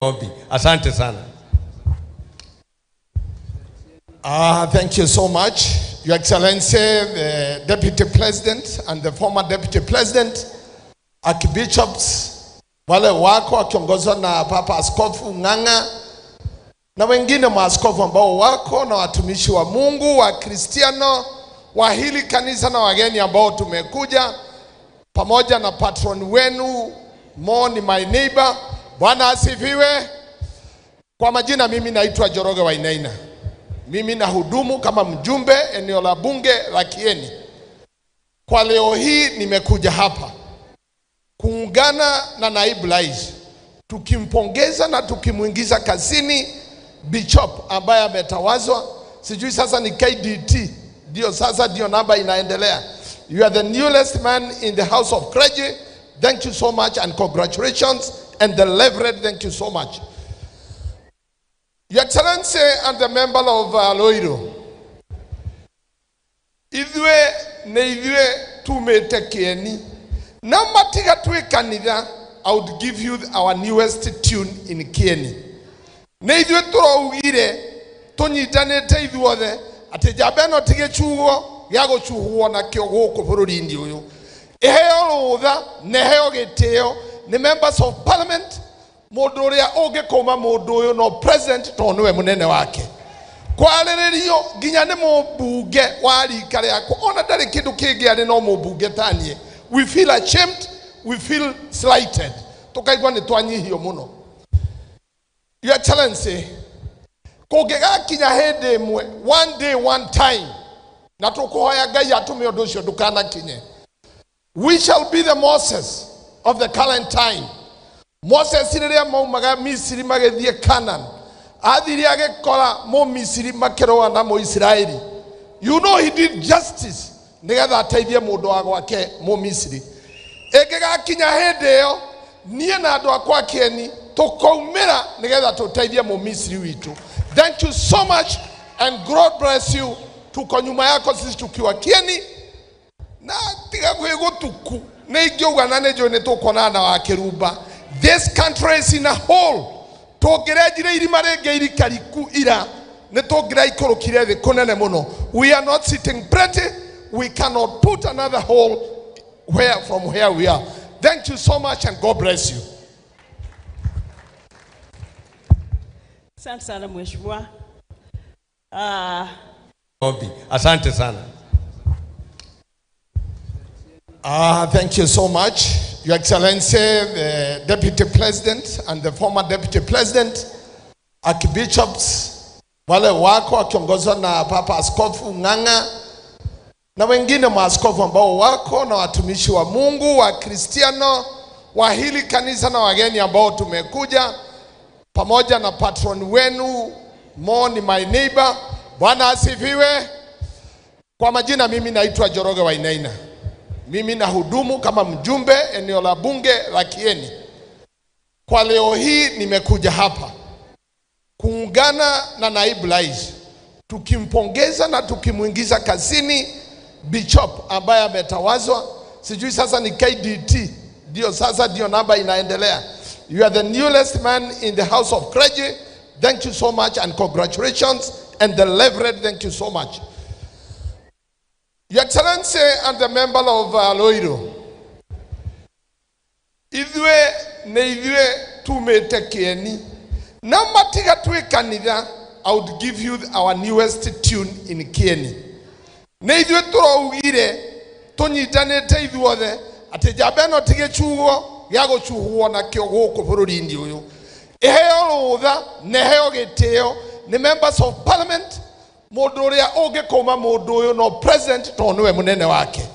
Asante sana. Thank you so much, Your Excellency, the Deputy President and the former Deputy President, Archbishops, wale wako wakiongozwa na Papa Askofu Ng'ang'a na wengine maaskofu ambao wako na watumishi wa Mungu wa Kristiano wa hili kanisa na wageni ambao tumekuja pamoja na patron wenu Mo ni my neighbor. Bwana asifiwe. Kwa majina mimi naitwa Joroge Wainaina. Mimi na hudumu kama mjumbe eneo la bunge la Kieni. Kwa leo hii nimekuja hapa kuungana na naibu rais tukimpongeza na tukimuingiza kazini Bishop ambaye ametawazwa. Sijui sasa ni KDT ndio sasa ndio namba inaendelea. You are the newest man in the house of clergy. Thank you so much and congratulations. And the Reverend, thank you so much. Your Excellency and the member of Loiro, idwe tumete Kieni na matiga tuwe kanitha. I would give you our newest tune in Kieni. Ne idwe turaugire tunyitanite ithuothe ati jabeno tige chuo yago chuo na kyo guku bururi-ini uyu iheo rutha neheo gitio ni members of parliament mundu uria ungikoma mundu uyu no president to niwe munene wake kwariririo nginya ni mubunge wa rika riako ona ndari kindu kingi ari no mubunge tanie. We feel ashamed, we feel slighted, tukaigwa ni twanyihio muno. Your Excellency, kugega kinya hindi imwe one day one time na tukuhoya Ngai atume undu ucio ndukana kinye. We shall be the Moses of the current time. Moses riria maumaga Misiri magethie Canaan athiri agikora mo Misiri makiroa na mo Israeli. You know he did justice nigetha ateithie mundu wa gwake mo Misiri. Egegakinya hindi yo nie na andu akwa Kieni tukoumira nigetha tuteithie mo Misiri witu. Thank you so much and God bless you. Tuko nyuma yako sisi tukiwa Kieni na tiga gwegutuku na igiuga na nejo ne tukona na wa Kiruba. This country is in a hole. Togirejire irima renge irikariku ira ne togira ikorokire the kunene muno. We are not sitting pretty. We cannot put another hole from where we are. Thank you so much and God bless you. Asante sana mheshimiwa. Asante sana. Thank you so much, Your Excellency, the Deputy President and the former Deputy President, Archbishops, wale wako wakiongozwa na Papa Askofu Ng'ang'a na wengine maaskofu ambao wako na watumishi wa Mungu wa Kristiano wa hili kanisa na wageni ambao tumekuja pamoja na patron wenu Mo ni my neighbor. Bwana asifiwe. Kwa majina mimi naitwa Joroge Wainaina. Mimi na hudumu kama mjumbe eneo la bunge la Kieni. Kwa leo hii nimekuja hapa kuungana na naibu rais tukimpongeza na tukimuingiza kazini Bishop ambaye ametawazwa. Sijui sasa ni KDT ndio sasa ndio namba inaendelea. You are the newest man in the house of clergy. Thank you so much and congratulations. And the Reverend, thank you so much. Your Excellency and the member of Loiro, idwe tumete Kieni na matiga tuwe kanitha. I would give you our newest tune in Kieni. Ne idwe turaugire tunyitanite ithuothe ati jabeno tige chuo yago chuo na kyo guku bururi-ini uyu iheo rutha neheo gitio ni members of parliament mundu uria ungikoma mundu uyu no president to niwe munene wake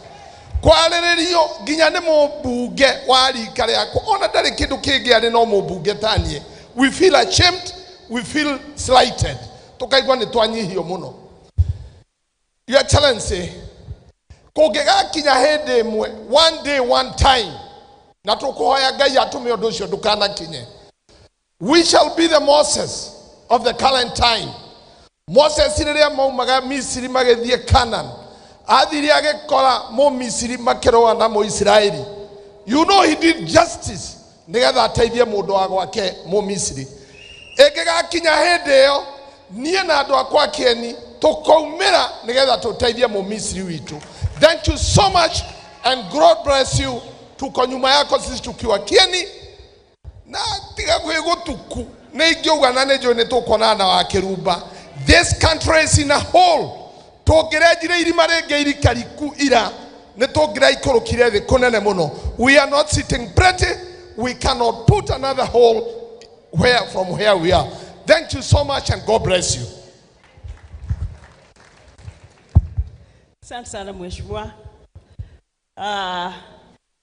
kwariririo nginya ni mubunge wa rika riako ona ndari kindu kingi ari no mubunge tanie. We feel ashamed, we feel slighted, tukaigwa ni twanyihio muno. Your Excellency, kugega kinya hindi imwe one day one time na tukuhoya Ngai atume undu ucio ndukana kinye. We shall be the Moses of the current time. Moses riria maumaga Misiri magethie Canaan athiri agikora mo Misiri makiroa na mo Israeli. You know he did justice nigetha ateithie mundu wa gwake mu Misiri. Ingigakinya hindi iyo nie na andu akwa Kieni tukaumira nigetha tuteithie mu Misiri witu. Thank you so much and God bless you. Tuko nyuma yako sisi tukiwa Kieni na tiga gwigutuku na ingiuga na nejo ni tukona na wa Kirumba. This country is in a hole. Togirejire irima renge irikariku ira ne togira ikorokire the kunene muno. We are not sitting pretty. We cannot put another hole from where we are. Thank you so much and God bless you. Asante sana mheshimiwa.